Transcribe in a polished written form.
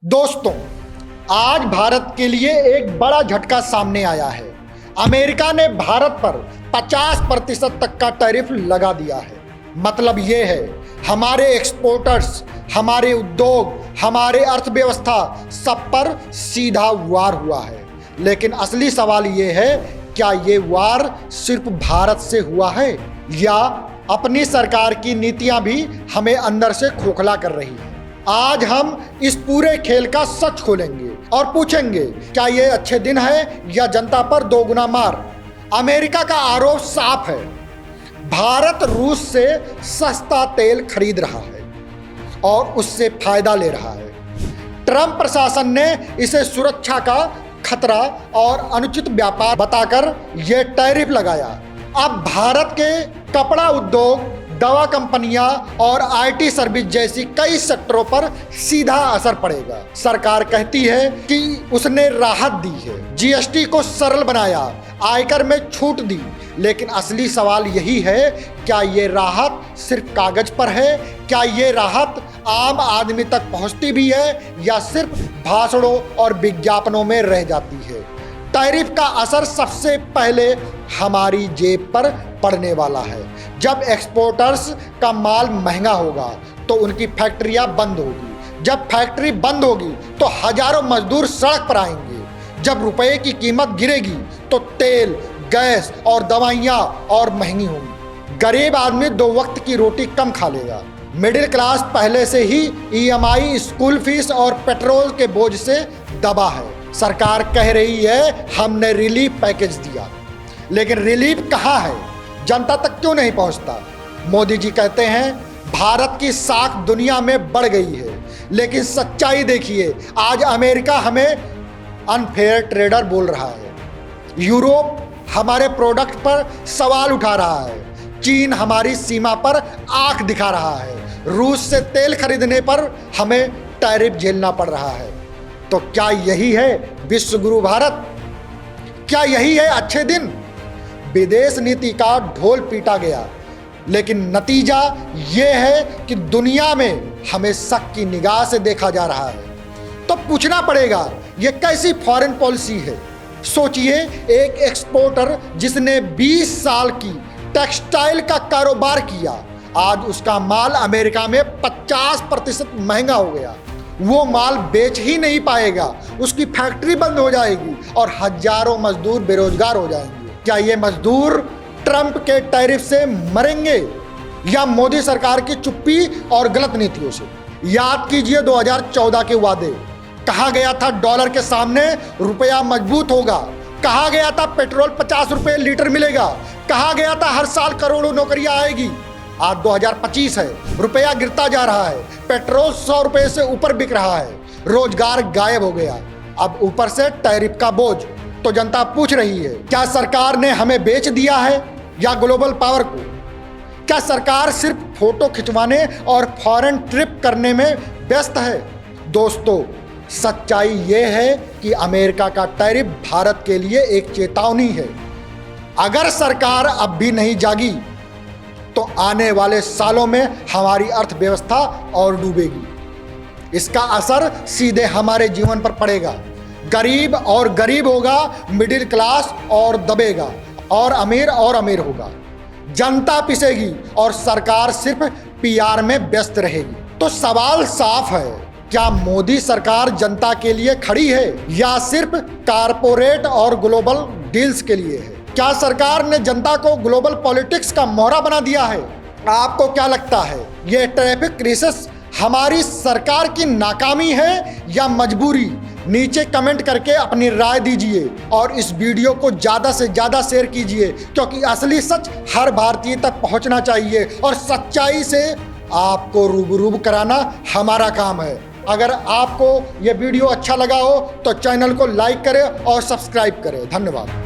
दोस्तों, आज भारत के लिए एक बड़ा झटका सामने आया है। अमेरिका ने भारत पर 50% तक का टैरिफ लगा दिया है। मतलब ये है, हमारे एक्सपोर्टर्स, हमारे उद्योग, हमारे अर्थव्यवस्था सब पर सीधा वार हुआ है। लेकिन असली सवाल ये है, क्या ये वार सिर्फ भारत से हुआ है या अपनी सरकार की नीतियां भी हमें अंदर से खोखला कर रही हैं? आज हम इस पूरे खेल का सच खोलेंगे और पूछेंगे, क्या ये अच्छे दिन है या जनता पर दोगुना मार। अमेरिका का आरोप साफ है, भारत रूस से सस्ता तेल खरीद रहा है और उससे फायदा ले रहा है। ट्रंप प्रशासन ने इसे सुरक्षा का खतरा और अनुचित व्यापार बताकर यह टैरिफ लगाया। अब भारत के कपड़ा उद्योग, दवा कंपनियां और आईटी सर्विस जैसी कई सेक्टरों पर सीधा असर पड़ेगा। सरकार कहती है कि उसने राहत दी है, जीएसटी को सरल बनाया, आयकर में छूट दी, लेकिन असली सवाल यही है, क्या ये राहत सिर्फ कागज पर है? क्या ये राहत आम आदमी तक पहुंचती भी है या सिर्फ भाषणों और विज्ञापनों में रह जाती है? टैरिफ का असर सबसे पहले हमारी जेब पर पड़ने वाला है। जब एक्सपोर्टर्स का माल महंगा होगा तो उनकी फैक्ट्रियां बंद होगी। जब फैक्ट्री बंद होगी तो हजारों मजदूर सड़क पर आएंगे। जब रुपए की कीमत गिरेगी तो तेल, गैस और दवाइयां और महंगी होंगी। गरीब आदमी 2 वक्त की रोटी कम खा लेगा। मिडिल क्लास पहले से ही ईएमआई, स्कूल फीस और पेट्रोल के बोझ से दबा है। सरकार कह रही है, हमने रिलीफ पैकेज दिया, लेकिन रिलीफ कहाँ है? जनता तक क्यों नहीं पहुंचता? मोदी जी कहते हैं, भारत की साख दुनिया में बढ़ गई है, लेकिन सच्चाई देखिए, आज अमेरिका हमें अनफेयर ट्रेडर बोल रहा है। यूरोप हमारे प्रोडक्ट पर सवाल उठा रहा है। चीन हमारी सीमा पर आंख दिखा रहा है। रूस से तेल खरीदने पर हमें टैरिफ झेलना पड़ रहा है। तो क्या यही है विश्व गुरु भारत? क्या यही है अच्छे दिन? विदेश नीति का ढोल पीटा गया, लेकिन नतीजा ये है कि दुनिया में हमें शक की निगाह से देखा जा रहा है। तो पूछना पड़ेगा, ये कैसी फॉरेन पॉलिसी है? सोचिए, एक एक्सपोर्टर जिसने 20 साल की टेक्सटाइल का कारोबार किया, आज उसका माल अमेरिका में 50% महंगा हो गया। वो माल बेच ही नहीं पाएगा, उसकी फैक्ट्री बंद हो जाएगी और हजारों मजदूर बेरोजगार हो जाएंगे। क्या ये मजदूर ट्रंप के टैरिफ से मरेंगे या मोदी सरकार की चुप्पी और गलत नीतियों से? याद कीजिए 2014 के वादे। कहा गया था डॉलर के सामने रुपया मजबूत होगा। कहा गया था पेट्रोल 50 रुपये लीटर मिलेगा। कहा गया था हर साल करोड़ों नौकरियां आएगी। आज 2025 है, रुपया गिरता जा रहा है, पेट्रोल 100 रुपये से ऊपर बिक रहा है, रोजगार गायब हो गया, अब ऊपर से टैरिफ का बोझ। तो जनता पूछ रही है, क्या सरकार ने हमें बेच दिया है या ग्लोबल पावर को? क्या सरकार सिर्फ फोटो खिंचवाने और फॉरेन ट्रिप करने में व्यस्त है? दोस्तों, सच्चाई ये है कि अमेरिका का टैरिफ भारत के लिए एक चेतावनी है। अगर सरकार अब भी नहीं जागी तो आने वाले सालों में हमारी अर्थव्यवस्था और डूबेगी। इसका असर सीधे हमारे जीवन पर पड़ेगा। गरीब और गरीब होगा, मिडिल क्लास और दबेगा, और अमीर होगा। जनता पिसेगी और सरकार सिर्फ पीआर में व्यस्त रहेगी। तो सवाल साफ है, क्या मोदी सरकार जनता के लिए खड़ी है या सिर्फ कारपोरेट और ग्लोबल डील्स के लिए है? क्या सरकार ने जनता को ग्लोबल पॉलिटिक्स का मोहरा बना दिया है? आपको क्या लगता है, ये ट्रैफिक क्राइसिस हमारी सरकार की नाकामी है या मजबूरी? नीचे कमेंट करके अपनी राय दीजिए और इस वीडियो को ज़्यादा से ज़्यादा शेयर कीजिए, क्योंकि असली सच हर भारतीय तक पहुंचना चाहिए और सच्चाई से आपको रूबरू कराना हमारा काम है। अगर आपको ये वीडियो अच्छा लगा हो तो चैनल को लाइक करें और सब्सक्राइब करें। धन्यवाद।